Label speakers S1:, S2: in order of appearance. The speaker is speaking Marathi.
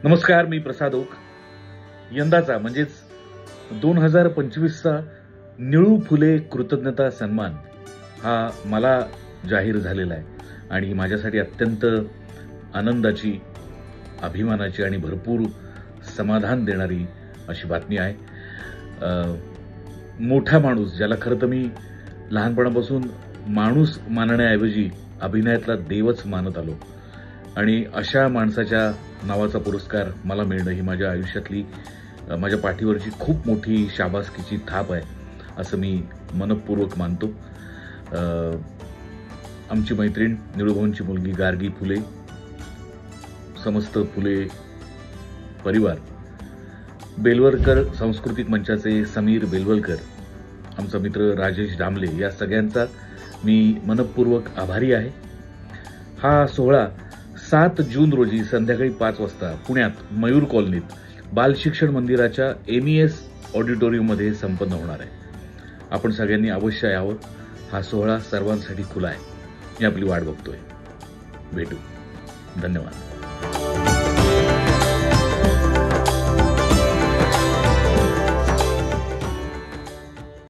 S1: नमस्कार, मी प्रसाद ओक. यंदाचा म्हणजेच 2025चा निळू फुले कृतज्ञता सन्मान हा मला जाहीर झालेला आहे आणि माझ्यासाठी अत्यंत आनंदाची, अभिमानाची आणि भरपूर समाधान देणारी अशी बातमी आहे. मोठा माणूस, ज्याला खरं तर मी लहानपणापासून माणूस मानण्याऐवजी अभिनयातला देवच मानत आलो, आणि अशा माणसाच्या नावाचा पुरस्कार मला मिळणं ही माझ्या आयुष्यातली, माझ्या पाठीवरची खूप मोठी शाबासकीची थाप आहे असं मी मनपूर्वक मानतो. आमची मैत्रीण, निळूभाऊंची मुलगी गार्गी फुले, समस्त फुले परिवार, बेलवलकर सांस्कृतिक मंचाचे समीर बेलवलकर, आमचा मित्र राजेश दामले, या सगळ्यांचा मी मनपूर्वक आभारी आहे. हा सोहळा 7 जून रोजी संध्याकाळी 5 वाजता पुण्यात मयूर कॉलनीत बालशिक्षण मंदिराच्या MES ऑडिटोरियममध्ये संपन्न होणार आहे. आपण सगळ्यांनी अवश्य यावं. हा सोहळा सर्वांसाठी खुला आहे. मी आपली वाट बघतोय. भेटू. धन्यवाद.